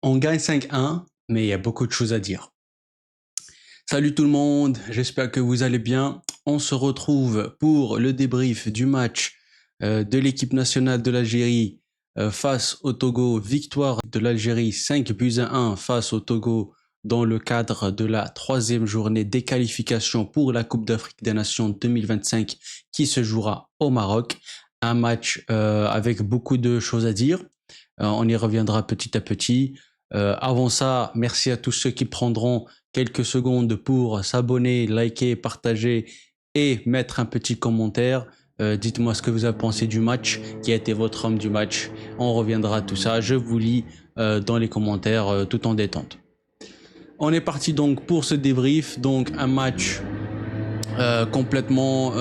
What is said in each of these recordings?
On gagne 5-1, mais il y a beaucoup de choses à dire. Salut tout le monde, j'espère que vous allez bien. On se retrouve pour le débrief du match de l'équipe nationale de l'Algérie face au Togo. Victoire de l'Algérie 5-1 face au Togo dans le cadre de la troisième journée des qualifications pour la Coupe d'Afrique des Nations 2025 qui se jouera au Maroc. Un match avec beaucoup de choses à dire. On y reviendra petit à petit. Avant ça, merci à tous ceux qui prendront quelques secondes pour s'abonner, liker, partager et mettre un petit commentaire. Dites-moi ce que vous avez pensé du match, qui a été votre homme du match. On reviendra à tout ça. Je vous lis dans les commentaires tout en détente. On est parti donc pour ce débrief. Donc un match complètement,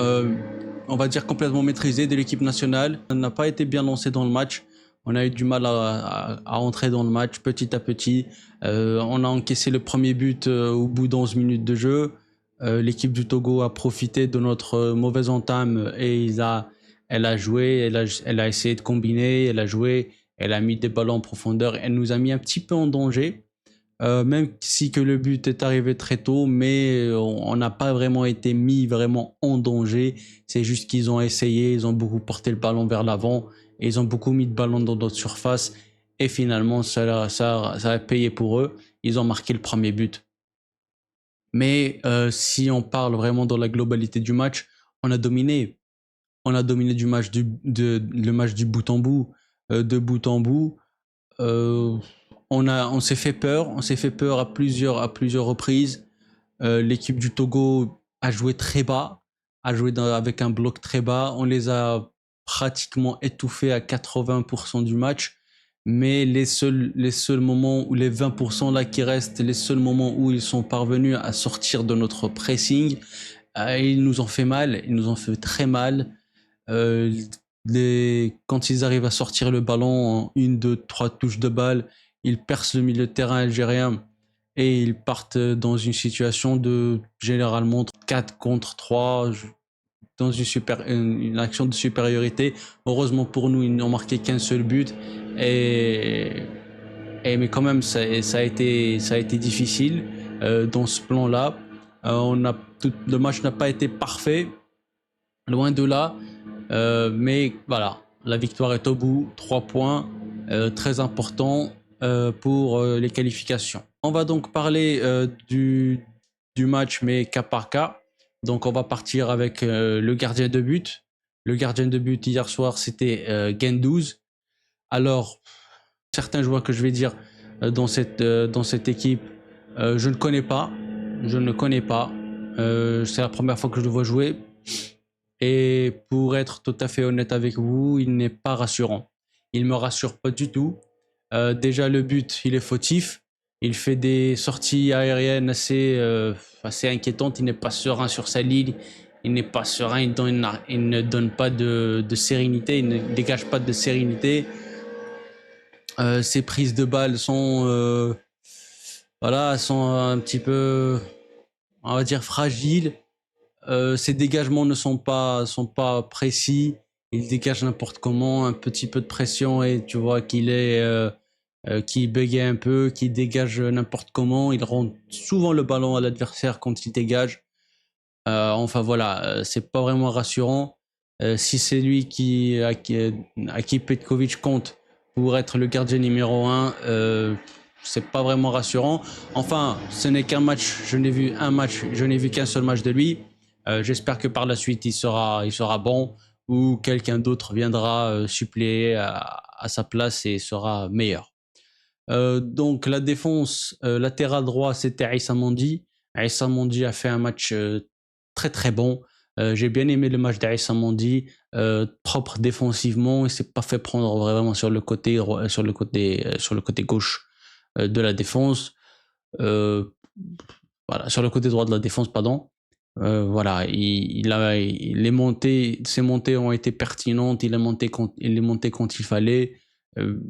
on va dire complètement maîtrisé de l'équipe nationale. On n'a pas été bien lancé dans le match. On a eu du mal à entrer dans le match petit à petit. On a encaissé le premier but au bout d'11 minutes de jeu. L'équipe du Togo a profité de notre mauvaise entame et elle a joué, elle a essayé de combiner, elle a joué, elle a mis des ballons en profondeur, elle nous a mis un petit peu en danger. Même si que le but est arrivé très tôt, mais on n'a pas vraiment été mis vraiment en danger. C'est juste qu'ils ont essayé, ils ont beaucoup porté le ballon vers l'avant et ils ont beaucoup mis de ballons dans notre surface. Et finalement, ça a payé pour eux. Ils ont marqué le premier but. Mais si on parle vraiment dans la globalité du match, on a dominé. On a dominé le match du bout en bout, de bout en bout. Euh, on s'est fait peur à plusieurs reprises. L'équipe du Togo a joué très bas, avec un bloc très bas. On les a pratiquement étouffés à 80% du match. Mais les seuls moments où les 20% là qui restent, les seuls moments où ils sont parvenus à sortir de notre pressing, ils nous ont fait mal, ils nous ont fait très mal. Euh, quand ils arrivent à sortir le ballon en une, deux, trois touches de balle, ils percent le milieu de terrain algérien et ils partent dans une situation de généralement 4 contre 3 dans une action de supériorité. Heureusement pour nous, ils n'ont marqué qu'un seul but et, mais quand même ça a été difficile dans ce plan-là. Le match n'a pas été parfait, loin de là. Mais voilà, la victoire est au bout, 3 points, très important pour les qualifications. On va donc parler du match, mais cas par cas. Donc on va partir avec le gardien de but. Le gardien de but hier soir, c'était Gendouzi. Alors, certains joueurs que je vais dire dans cette équipe, je ne connais pas. Je ne connais pas. C'est la première fois que je le vois jouer. Et pour être tout à fait honnête avec vous, il n'est pas rassurant. Il me rassure pas du tout. Déjà le but, il est fautif. Il fait des sorties aériennes assez inquiétantes. Il n'est pas serein sur sa ligne. Il n'est pas serein. Il ne donne pas de sérénité. Il ne dégage pas de sérénité. Ses prises de balles sont un petit peu, on va dire, fragiles. Ses dégagements ne sont pas précis. Il dégage n'importe comment, un petit peu de pression et tu vois qu'il bégaye un peu, qu'il dégage n'importe comment. Il rend souvent le ballon à l'adversaire quand il dégage. Enfin voilà, c'est pas vraiment rassurant. Si c'est lui à qui Petkovic compte pour être le gardien numéro un, c'est pas vraiment rassurant. Enfin, ce n'est qu'un match. Je n'ai vu qu'un seul match de lui. J'espère que par la suite il sera bon ou quelqu'un d'autre viendra suppléer à sa place et sera meilleur. Donc la défense latéral droit, c'était Aïssa Mandi. Aïssa Mandi a fait un match très très bon. J'ai bien aimé le match d'Aïssa Mandi, propre défensivement. Il s'est pas fait prendre vraiment sur le côté gauche de la défense. Euh, voilà, sur le côté droit de la défense, pardon. Voilà, ses montées ont été pertinentes. Il est monté quand il fallait.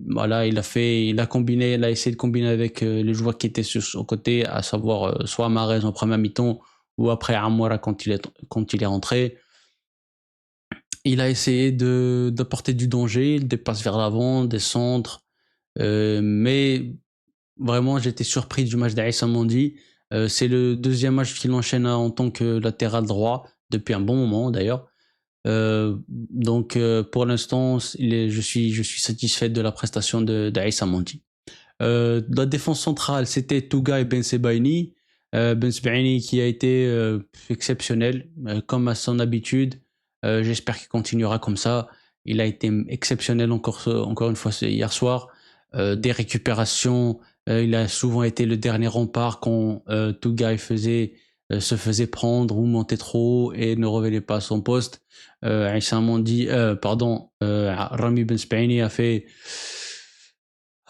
Voilà, il a combiné, il a essayé de combiner avec les joueurs qui étaient sur son côté, à savoir soit Mahrez en première mi-temps ou après Amoura quand il est rentré. Il a essayé d'apporter du danger, des passes vers l'avant, des centres, mais Vraiment, j'étais surpris du match d'Aïssa Mandi. C'est le deuxième match qu'il enchaîne en tant que latéral droit, depuis un bon moment d'ailleurs. Pour l'instant, je suis satisfait de la prestation d'Aïssa Mandi. La défense centrale, c'était Touga et Ben Sebaini. Ben Sebaini qui a été exceptionnel, comme à son habitude. J'espère qu'il continuera comme ça. Il a été exceptionnel encore une fois hier soir. Des récupérations, il a souvent été le dernier rempart quand Touga se faisait prendre ou montait trop haut et ne revenait pas à son poste. Aïssa Mandi, Rami Ben Sebaini a fait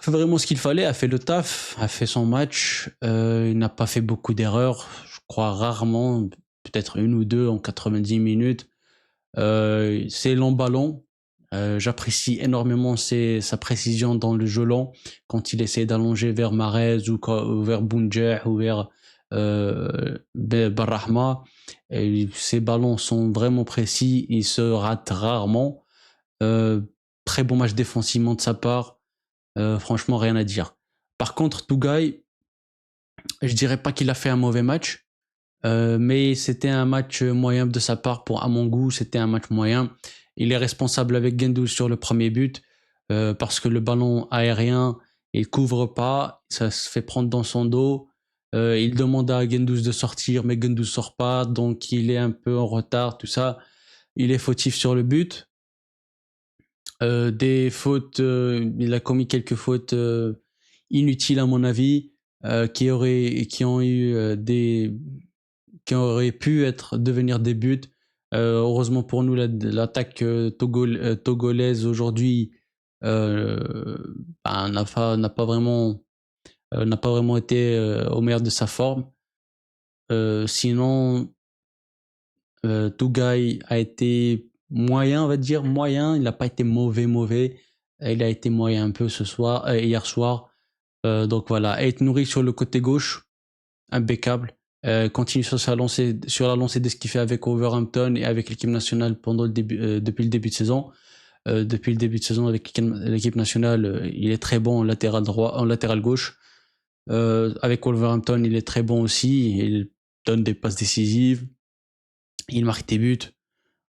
vraiment ce qu'il fallait, a fait le taf, a fait son match. Il n'a pas fait beaucoup d'erreurs. Je crois rarement, peut-être une ou deux en 90 minutes. C'est long ballon. J'apprécie énormément sa précision dans le jeu long quand il essaie d'allonger vers Mahrez ou vers Bounjah ou vers Barrahma. Ses ballons sont vraiment précis. Il se rate rarement. Euh, Très bon match défensivement de sa part. Franchement, rien à dire. Par contre, Tougaï, je dirais pas qu'il a fait un mauvais match, mais c'était un match moyen de sa part à mon goût, c'était un match moyen. Il est responsable avec Gendouzi sur le premier but, parce que le ballon aérien, il couvre pas, ça se fait prendre dans son dos. Il demande à Gendouzi de sortir, mais Gendouzi sort pas, donc il est un peu en retard, tout ça. Il est fautif sur le but. Des fautes, il a commis quelques fautes inutiles à mon avis, qui auraient pu devenir des buts. Heureusement pour nous, l'attaque togolaise aujourd'hui n'a pas vraiment été au meilleur de sa forme. Sinon, Tougaï a été moyen, on va dire, moyen. Il n'a pas été mauvais. Il a été moyen un peu hier soir. Donc voilà, Ait Nouri sur le côté gauche, impeccable. Continue sur la lancée de ce qu'il fait avec Wolverhampton et avec l'équipe nationale depuis le début de saison. Depuis le début de saison avec l'équipe nationale, il est très bon en latéral gauche. Avec Wolverhampton, il est très bon aussi. Il donne des passes décisives. Il marque des buts.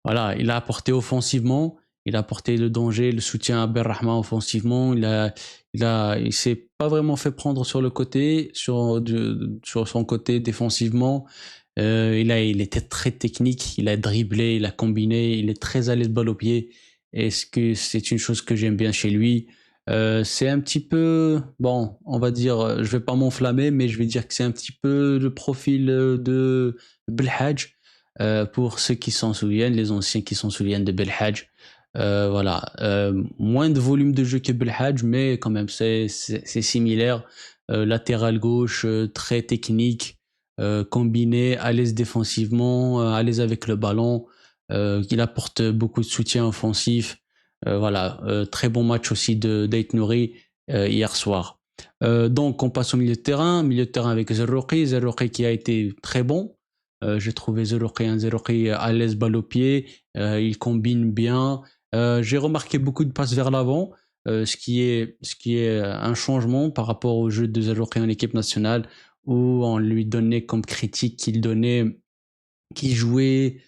Voilà, il a apporté offensivement, il a apporté le danger, le soutien à Berrahma offensivement. Il s'est pas vraiment fait prendre sur le côté, sur son côté défensivement. Il était très technique, il a dribblé, il a combiné, il est très à l'aise balle au pied. Et ce que c'est une chose que j'aime bien chez lui. C'est un petit peu, bon, on va dire, je vais pas m'enflammer, mais je vais dire que c'est un petit peu le profil de Belhadj. Pour ceux qui s'en souviennent, les anciens qui s'en souviennent de Belhadj. Voilà, moins de volume de jeu que Belhadj, mais quand même c'est similaire. Latéral gauche, très technique, combiné, à l'aise défensivement, à l'aise avec le ballon. Il apporte beaucoup de soutien offensif. Voilà, très bon match aussi d'Ait Nouri hier soir. Donc on passe au milieu de terrain avec Zerrouki qui a été très bon. J'ai trouvé Zerouki à l'aise balle au pied, il combine bien. J'ai remarqué beaucoup de passes vers l'avant, ce qui est un changement par rapport au jeu de Zerouki en équipe nationale, où on lui donnait comme critique qu'il jouait,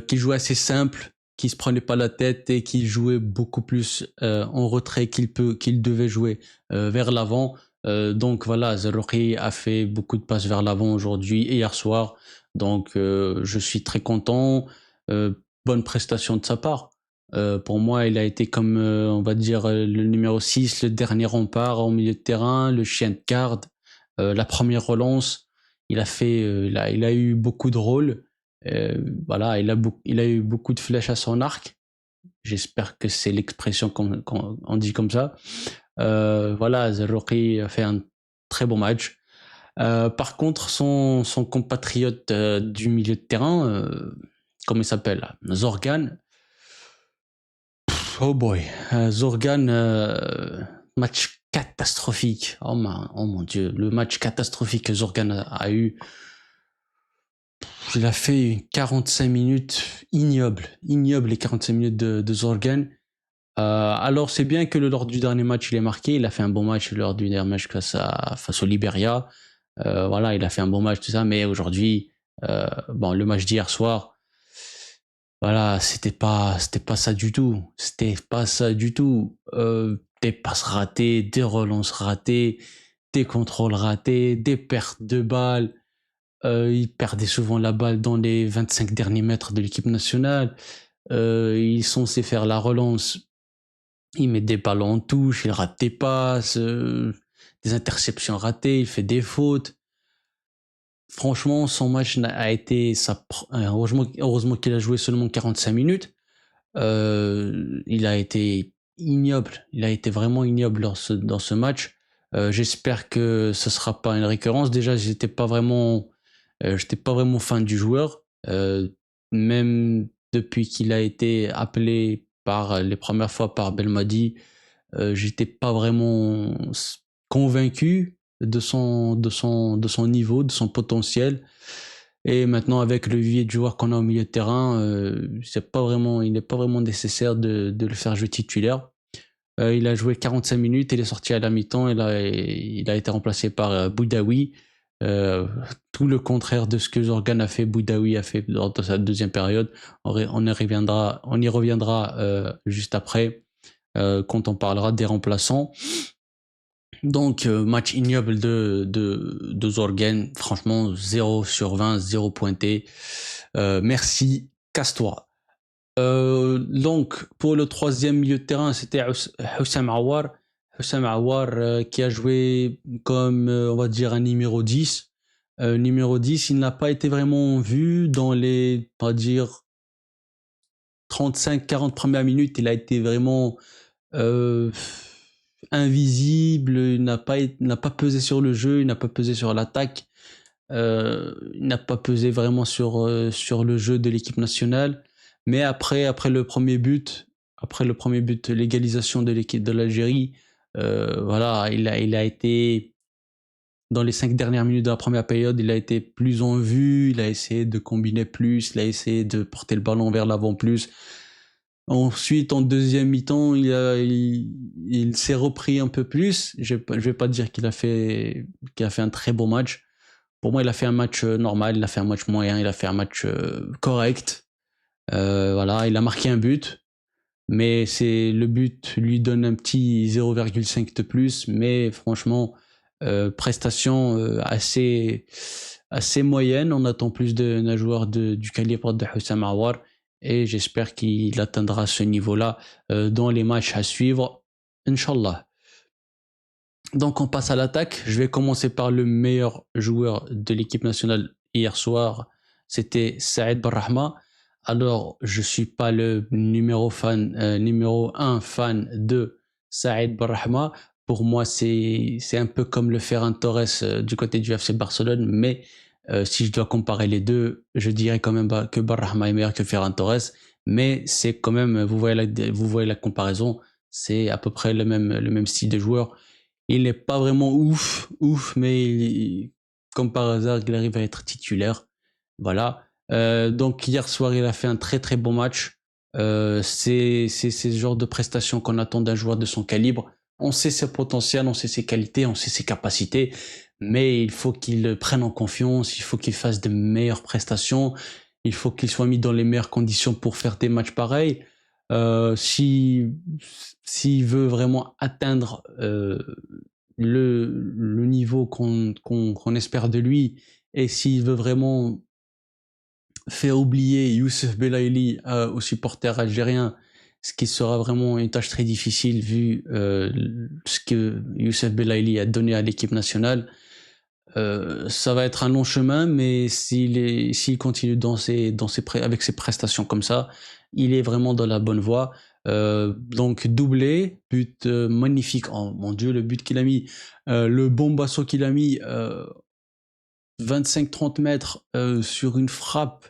qu'il jouait assez simple, qu'il se prenait pas la tête et qu'il jouait beaucoup plus en retrait qu'il devait jouer vers l'avant. Donc voilà, Zerouki a fait beaucoup de passes vers l'avant aujourd'hui et hier soir. Donc je suis très content. Bonne prestation de sa part. Pour moi, il a été comme, on va dire, le numéro 6, le dernier rempart au milieu de terrain, le chien de garde, la première relance. Il a eu beaucoup de rôles. Voilà, il a eu beaucoup de flèches à son arc. J'espère que c'est l'expression qu'on dit comme ça. Voilà, Zerouki a fait un très bon match. Par contre, son compatriote du milieu de terrain, comment il s'appelle là, Zorgan. Oh boy, Zorgan, match catastrophique. Oh mon Dieu, le match catastrophique que Zorgan a eu. Il a fait 45 minutes ignobles les 45 minutes de Zorgan. Alors c'est bien que lors du dernier match il est marqué, il a fait un bon match lors du dernier match face au Liberia. Voilà, il a fait un bon match tout ça, mais aujourd'hui, bon le match d'hier soir, voilà, c'était pas ça du tout, c'était pas ça du tout. Des passes ratées, des relances ratées, des contrôles ratés, des pertes de balles. Il perdait souvent la balle dans les 25 derniers mètres de l'équipe nationale. Il est censé faire la relance, il met des ballons en touche, il rate des passes, des interceptions ratées, il fait des fautes. Franchement, son match a été heureusement qu'il a joué seulement 45 minutes. Il a été ignoble, il a été vraiment ignoble dans ce match. J'espère que ce sera pas une récurrence. Déjà, j'étais pas vraiment fan du joueur, même depuis qu'il a été appelé par les premières fois par Belmadi. J'étais pas vraiment convaincu de son niveau, de son potentiel. Et maintenant, avec le vivier de joueurs qu'on a au milieu de terrain, il n'est pas vraiment nécessaire de le faire jouer titulaire. Il a joué 45 minutes, il est sorti à la mi-temps, il a été remplacé par Boudaoui. Euh, Tout le contraire de ce que Zorgan a fait, Boudaoui a fait dans sa deuxième période. On y reviendra juste après quand on parlera des remplaçants. Donc, match ignoble de Zorgen. Franchement, 0 sur 20, 0 pointé. Merci, casse-toi. Donc, pour le troisième milieu de terrain, c'était Hussam Awar. Hussam Awar qui a joué comme, on va dire, un numéro 10. Numéro 10, il n'a pas été vraiment vu dans les, on va dire, 35-40 premières minutes. Il a été vraiment euh, invisible, il n'a pas pesé sur le jeu, il n'a pas pesé sur l'attaque, il n'a pas pesé vraiment sur le jeu de l'équipe nationale. Mais après le premier but, l'égalisation de l'équipe de l'Algérie, voilà, il a été dans les 5 dernières minutes de la première période, il a été plus en vue, il a essayé de combiner plus, il a essayé de porter le ballon vers l'avant plus. Ensuite, en deuxième mi-temps, il s'est repris un peu plus. Je vais pas dire qu'il a fait un très beau match. Pour moi, il a fait un match normal, il a fait un match moyen, il a fait un match correct. Voilà, il a marqué un but, mais le but lui donne un petit 0,5 de plus. Mais franchement, prestation assez moyenne. On attend plus d'un joueur du calibre de Hussam Aouar et j'espère qu'il atteindra ce niveau-là dans les matchs à suivre. Inch'Allah. Donc on passe à l'attaque. Je vais commencer par le meilleur joueur de l'équipe nationale hier soir. C'était Saïd Barrahma. Alors, je suis pas le numéro 1 fan de Saïd Barrahma. Pour moi, c'est un peu comme le Ferran Torres du côté du FC Barcelone, mais si je dois comparer les deux, je dirais quand même que Barrahma est meilleur que Ferran Torres, mais c'est quand même, vous voyez la comparaison, c'est à peu près le même style de joueur. Il n'est pas vraiment ouf, mais comme par hasard, il arrive à être titulaire. Voilà. Donc hier soir, il a fait un très très bon match. C'est ce genre de prestations qu'on attend d'un joueur de son calibre. On sait ses potentiels, on sait ses qualités, on sait ses capacités, mais il faut qu'il prenne en confiance, il faut qu'il fasse de meilleures prestations, il faut qu'il soit mis dans les meilleures conditions pour faire des matchs pareils. Si S'il veut vraiment atteindre le niveau qu'on espère de lui, et s'il veut vraiment faire oublier Youssef Belaïli aux supporters algériens, ce qui sera vraiment une tâche très difficile vu ce que Youssef Belaïli a donné à l'équipe nationale. Ça va être un long chemin, mais s'il continue avec ses prestations comme ça, il est vraiment dans la bonne voie. Donc doublé, but magnifique. Oh mon Dieu, le but qu'il a mis, le bombasso qu'il a mis, 25-30 mètres sur une frappe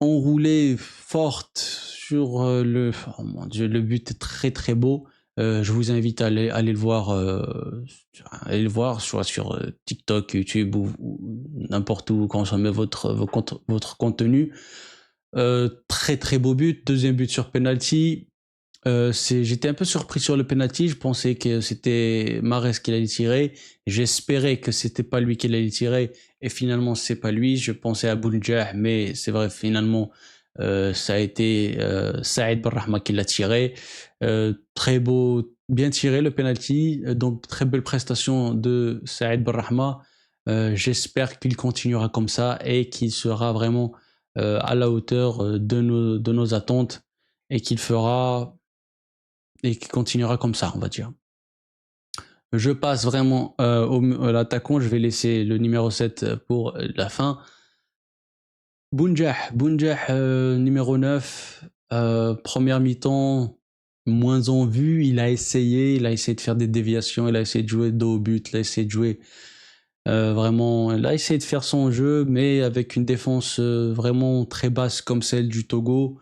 enroulée forte sur oh mon Dieu, le but est très très beau. Je vous invite à aller le voir sur TikTok, YouTube ou n'importe où consommez votre contenu. Très très beau but, deuxième but sur penalty. J'étais un peu surpris sur le penalty. Je pensais que c'était Mahrez qui allait tirer. J'espérais que c'était pas lui qui allait tirer. Et finalement, c'est pas lui. Je pensais à Bounjah, mais c'est vrai, finalement, ça a été Saïd Benrahma qui l'a tiré. Très beau, bien tiré le penalty. Donc, très belle prestation de Saïd Benrahma. J'espère qu'il continuera comme ça et qu'il sera vraiment à la hauteur de nos attentes et qu'il fera et qui continuera comme ça, on va dire. Je passe vraiment à l'attaquant, je vais laisser le numéro 7 pour la fin. Bounjah numéro 9, première mi-temps, moins en vue, il a essayé de faire des déviations, il a essayé de jouer dos au but, il a essayé de jouer vraiment, il a essayé de faire son jeu, mais avec une défense vraiment très basse comme celle du Togo.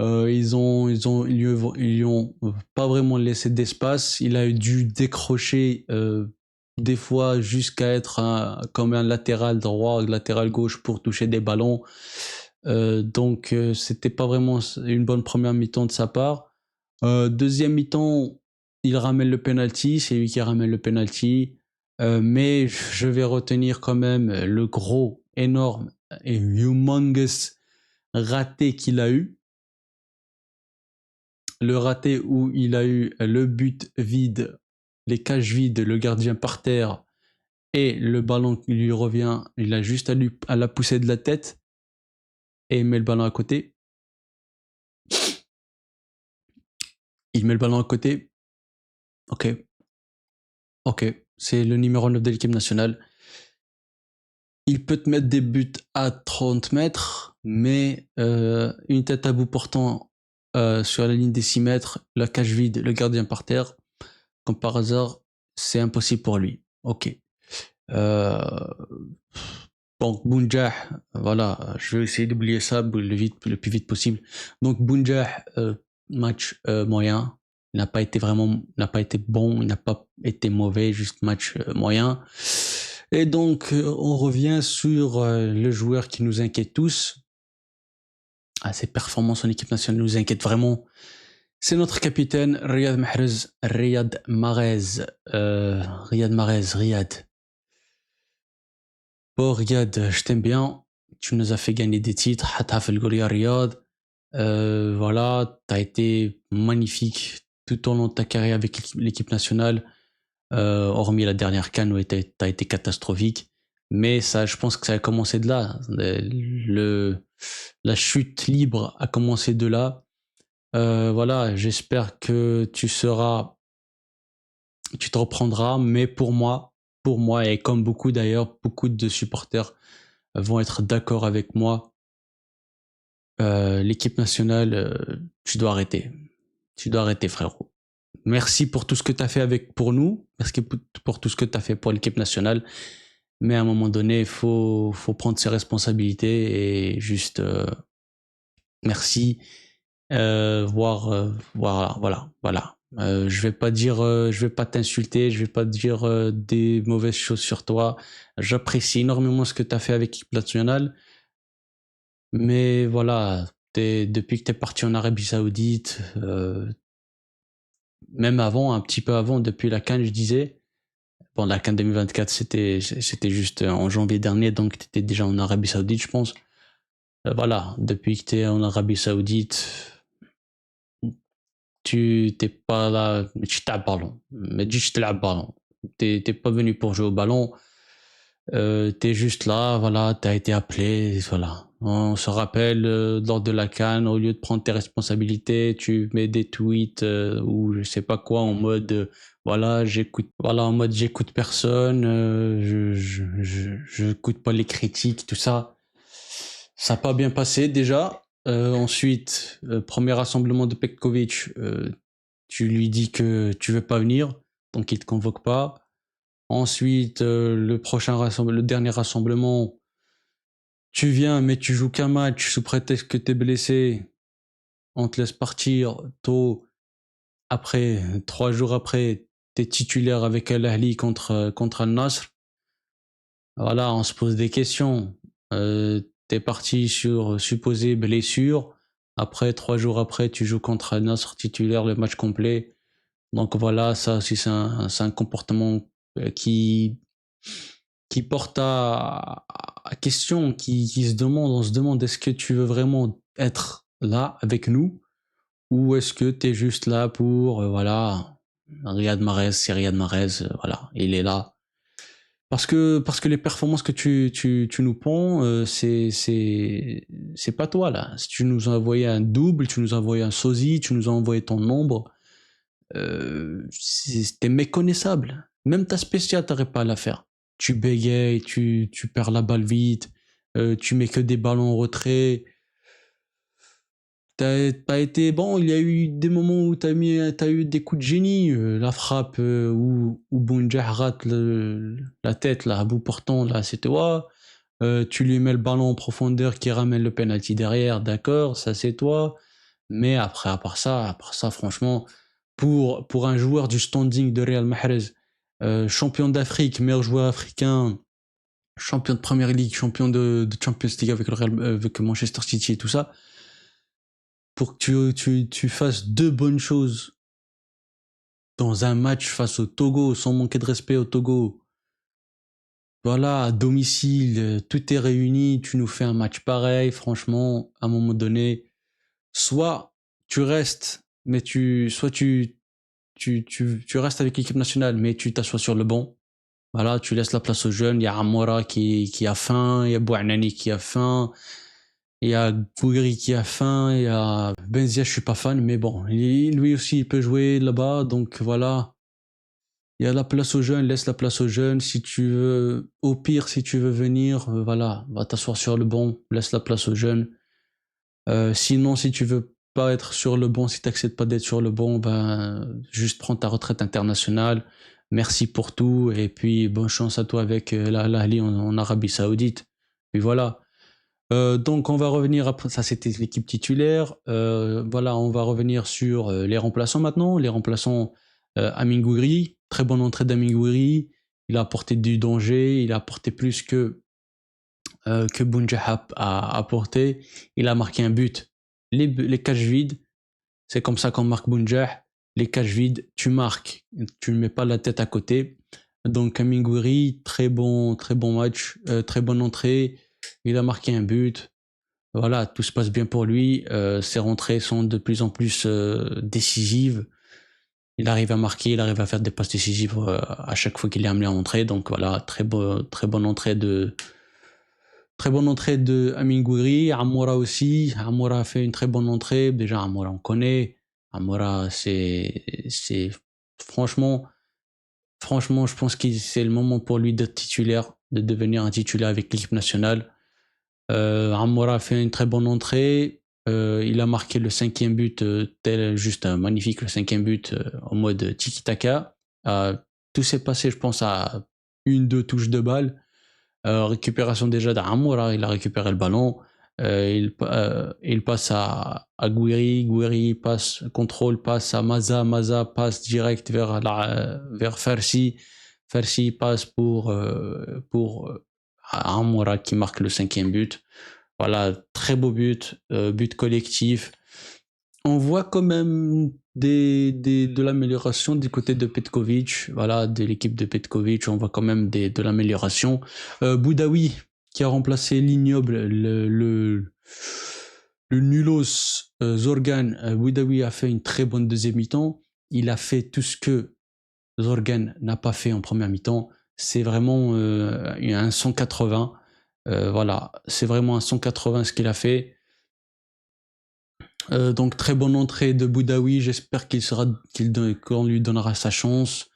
Ils lui ont pas vraiment laissé d'espace. Il a dû décrocher des fois jusqu'à être comme un latéral droit, latéral gauche pour toucher des ballons. Donc c'était pas vraiment une bonne première mi-temps de sa part. Deuxième mi-temps, il ramène le penalty, c'est lui qui ramène le penalty. Mais je vais retenir quand même le gros, énorme et humongous raté qu'il a eu. Le raté où il a eu le but vide, les cages vides, le gardien par terre et le ballon qui lui revient, il a juste à la pousser de la tête et il met le ballon à côté. Il met le ballon à côté. Ok. Ok. C'est le numéro 9 de l'équipe nationale. Il peut te mettre des buts à 30 mètres, mais une tête à bout portant sur la ligne des 6 mètres, la cage vide, le gardien par terre, comme par hasard, c'est impossible pour lui. Ok. Euh, donc Bounjah, voilà, je vais essayer d'oublier ça le plus vite possible. Donc Bounjah, match moyen, il n'a pas été bon, il n'a pas été mauvais, juste match moyen. Et donc on revient sur le joueur qui nous inquiète tous. Ses performances en équipe nationale nous inquiètent vraiment. C'est notre capitaine Riyad Mahrez. Riyad. Bon, Riyad, je t'aime bien. Tu nous as fait gagner des titres. Hataf El Ghoria Riyad. Voilà, tu as été magnifique tout au long de ta carrière avec l'équipe nationale. Hormis la dernière CAN où tu as été catastrophique. Mais ça, je pense que ça a commencé de là. La chute libre a commencé de là. Voilà, j'espère que tu te reprendras. Mais pour moi, et comme beaucoup d'ailleurs, beaucoup de supporters vont être d'accord avec moi. L'équipe nationale, tu dois arrêter. Tu dois arrêter, frérot. Merci pour tout ce que tu as fait pour nous. Merci pour tout ce que tu as fait pour l'équipe nationale. Mais à un moment donné, faut prendre ses responsabilités et juste merci. Voilà. Je vais pas t'insulter, je vais pas dire des mauvaises choses sur toi. J'apprécie énormément ce que tu as fait avec l'équipe nationale. Mais voilà, depuis que tu es parti en Arabie Saoudite, même avant, un petit peu avant, depuis la CAN, je disais, bon, la CAN 2024, c'était juste en janvier dernier, donc tu étais déjà en Arabie Saoudite, je pense. Voilà, depuis que tu es en Arabie Saoudite, tu t'es pas là, tu t'as ballon. Mais dis, tu ballon. T'es pas venu pour jouer au ballon. T'es juste là, voilà, t'as été appelé, voilà. On se rappelle lors de la CAN, au lieu de prendre tes responsabilités, tu mets des tweets ou je sais pas quoi en mode en mode j'écoute personne, je écoute pas les critiques, tout ça. Ça n'a pas bien passé déjà. Ensuite, premier rassemblement de Petkovic, tu lui dis que tu veux pas venir, donc il te convoque pas. Ensuite, le dernier rassemblement, tu viens, mais tu joues qu'un match sous prétexte que t'es blessé. On te laisse partir tôt. Après, 3 jours après, t'es titulaire avec Al Ahly contre Al Nasr. Voilà, on se pose des questions. T'es parti sur supposée blessure. Après, 3 jours après, tu joues contre Al Nassr titulaire le match complet. Donc voilà, ça aussi, c'est un comportement qui porte à question, qui se demande, on se demande est-ce que tu veux vraiment être là avec nous ou est-ce que tu es juste là pour, voilà, Riyad Mahrez, c'est Riyad Mahrez, voilà, il est là. Parce que les performances que tu nous ponds, c'est pas toi là. Si tu nous as envoyé un double, tu nous as envoyé un sosie, tu nous as envoyé ton nombre, c'était méconnaissable. Même ta spéciale, t'aurais pas à la faire. Tu bégayes, tu perds la balle vite, tu mets que des ballons en retrait. T'as pas été bon, il y a eu des moments où t'as eu des coups de génie, la frappe où Bounjah rate la tête là, à bout portant là, c'est toi. Tu lui mets le ballon en profondeur qui ramène le penalty derrière, d'accord, ça c'est toi. Mais après, à part ça, franchement, pour un joueur du standing de Real Mahrez, champion d'Afrique, meilleur joueur africain, champion de Premier League, champion de Champions League avec, avec Manchester City et tout ça, pour que tu fasses deux bonnes choses dans un match face au Togo, sans manquer de respect au Togo, voilà, à domicile, tout est réuni, tu nous fais un match pareil, franchement, à un moment donné, soit tu restes, mais tu restes avec l'équipe nationale, mais tu t'assois sur le banc. Voilà, tu laisses la place aux jeunes. Il y a Amoura qui a faim, il y a Bouanani qui a faim, il y a Gouiri qui a faim, il y a Benzia, je suis pas fan, mais bon, lui aussi il peut jouer là-bas, donc voilà. Il y a la place aux jeunes, laisse la place aux jeunes. Si tu veux, au pire, si tu veux venir, voilà, va t'asseoir sur le banc, laisse la place aux jeunes. Sinon, si tu veux pas être sur le banc, si tu n'acceptes pas d'être sur le banc, ben, juste prends ta retraite internationale. Merci pour tout. Et puis, bonne chance à toi avec l'Ahli en Arabie Saoudite. Puis voilà. Donc, on va revenir après. Ça, c'était l'équipe titulaire. Voilà, on va revenir sur les remplaçants maintenant. Les remplaçants, Amin Gouiri. Très bonne entrée d'Amin Gouiri. Il a apporté du danger. Il a apporté plus que Bounjah a apporté. Il a marqué un but. Les cages vides, c'est comme ça qu'on marque Bounjah. Les cages vides, tu marques. Tu ne mets pas la tête à côté. Donc Amin Gouiri, très bon match, très bonne entrée. Il a marqué un but. Voilà, tout se passe bien pour lui. Ses rentrées sont de plus en plus décisives. Il arrive à marquer, il arrive à faire des passes décisives à chaque fois qu'il est amené à entrer. Donc voilà, très bonne entrée de Amin Gouiri. Amoura aussi. Amoura a fait une très bonne entrée. Déjà, Amoura, on connaît. Amoura, franchement, franchement, je pense que c'est le moment pour lui d'être titulaire, de devenir un titulaire avec l'équipe nationale. Amoura a fait une très bonne entrée. Il a marqué le cinquième but, juste magnifique, le cinquième but en mode tiki-taka. Tout s'est passé, je pense, à une, deux touches de balle. Récupération déjà d'Amoura, il a récupéré le ballon. Il passe à Gouiri. Gouiri passe, contrôle, passe à Maza. Maza passe direct vers Farsi. Farsi passe pour Amoura qui marque le cinquième but. Voilà, très beau but, but collectif. On voit quand même de l'amélioration du côté de Petkovic, voilà, de l'équipe de Petkovic, on voit quand même de l'amélioration. Boudaoui, qui a remplacé l'ignoble, le nulos Zorgan. Boudaoui a fait une très bonne deuxième mi-temps. Il a fait tout ce que Zorgan n'a pas fait en première mi-temps. C'est vraiment un 180. Voilà, c'est vraiment un 180 ce qu'il a fait. Donc très bonne entrée de Boudaoui, j'espère qu'on lui donnera sa chance,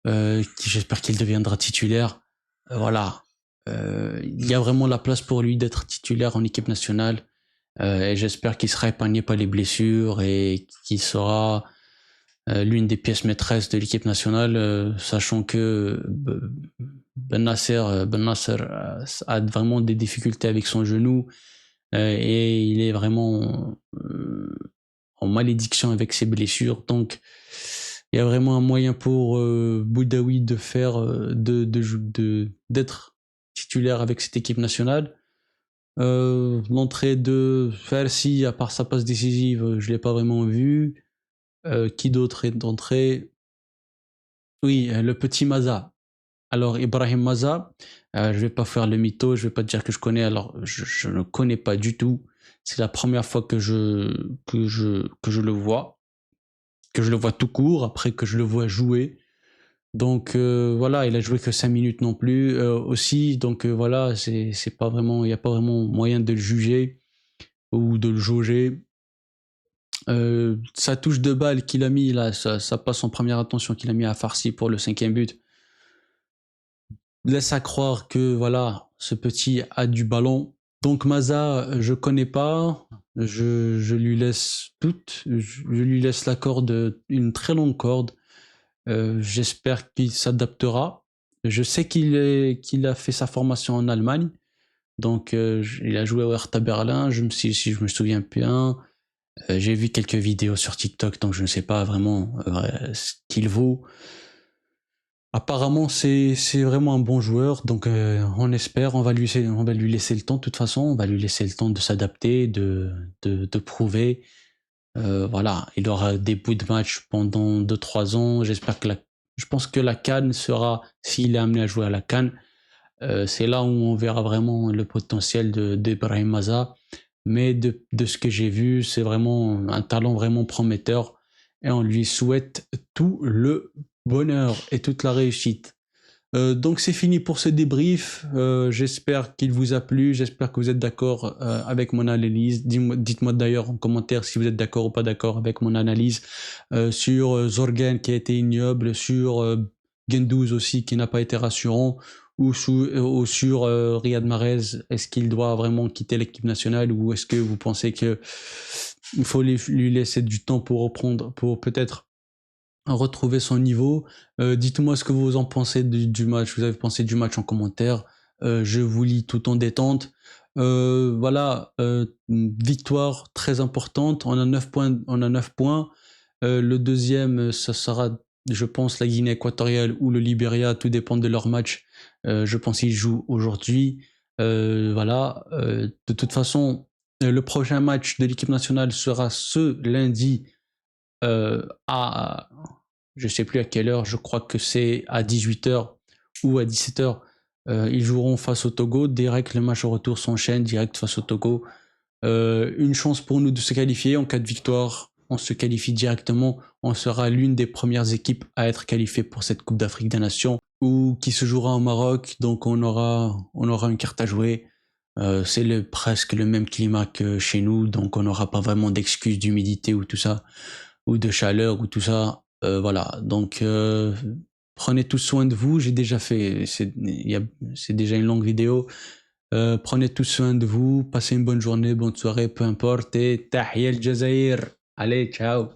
j'espère qu'il deviendra titulaire. Voilà, il y a vraiment la place pour lui d'être titulaire en équipe nationale, et j'espère qu'il sera épargné par les blessures et qu'il sera l'une des pièces maîtresses de l'équipe nationale, sachant que Ben Nasser a vraiment des difficultés avec son genou, et il est vraiment en malédiction avec ses blessures. Donc, il y a vraiment un moyen pour Boudaoui de faire, d'être titulaire avec cette équipe nationale. L'entrée de Farsi, à part sa passe décisive, je l'ai pas vraiment vu. Qui d'autre est d'entrée? Oui, le petit Maza. Alors, Ibrahim Maza, je vais pas faire le mytho, je vais pas dire que je connais, alors je ne connais pas du tout. C'est la première fois que je le vois, tout court, après que je le vois jouer. Donc voilà, il a joué que 5 minutes non plus aussi, donc voilà, c'est pas vraiment, il n'y a pas vraiment moyen de le juger ou de le jauger. Sa touche de balle qu'il a mis là, ça passe en première attention qu'il a mis à Farsi pour le 5e but, laisse à croire que voilà, ce petit a du ballon. Donc Maza, je connais pas, je lui laisse je lui laisse la corde, une très longue corde. J'espère qu'il s'adaptera. Je sais qu'il a fait sa formation en Allemagne, donc il a joué au Hertha Berlin, si je me souviens bien. J'ai vu quelques vidéos sur TikTok, donc je ne sais pas vraiment ce qu'il vaut. Apparemment, c'est vraiment un bon joueur, donc on espère, on va lui laisser le temps. De toute façon, on va lui laisser le temps de s'adapter, de prouver. Voilà, il aura des bouts de match pendant 2-3 ans. Je pense que la CAN sera, s'il est amené à jouer à la CAN, c'est là où on verra vraiment le potentiel d'Ibrahim Maza. Mais de ce que j'ai vu, c'est vraiment un talent vraiment prometteur et on lui souhaite tout le bonheur et toute la réussite. Donc c'est fini pour ce débrief. J'espère qu'il vous a plu. J'espère que vous êtes d'accord avec mon analyse. Dites-moi d'ailleurs en commentaire si vous êtes d'accord ou pas d'accord avec mon analyse sur Zorgen qui a été ignoble, sur Gendouzi aussi qui n'a pas été rassurant, ou sur Riyad Mahrez. Est-ce qu'il doit vraiment quitter l'équipe nationale ou est-ce que vous pensez que il faut lui laisser du temps pour reprendre, pour peut-être retrouver son niveau. Dites-moi ce que vous en pensez du match. Vous avez pensé du match en commentaire. Je vous lis tout en détente. Voilà, victoire très importante. On a 9 points. On a 9 points. Le deuxième, ça sera, je pense, la Guinée équatoriale ou le Libéria. Tout dépend de leur match. Je pense qu'ils jouent aujourd'hui. Voilà. De toute façon, le prochain match de l'équipe nationale sera ce lundi à je sais plus à quelle heure, je crois que c'est à 18h ou à 17h. Ils joueront face au Togo. Direct, le match au retour s'enchaîne direct face au Togo. Une chance pour nous de se qualifier. En cas de victoire, on se qualifie directement. On sera l'une des premières équipes à être qualifiée pour cette Coupe d'Afrique des Nations ou qui se jouera au Maroc. Donc on aura une carte à jouer. C'est presque le même climat que chez nous, donc on n'aura pas vraiment d'excuses d'humidité ou tout ça, ou de chaleur ou tout ça. Voilà, donc prenez tous soin de vous. J'ai déjà fait, c'est déjà une longue vidéo. Prenez tous soin de vous, passez une bonne journée, bonne soirée, peu importe. Et Tahia al Jazair. Allez, ciao.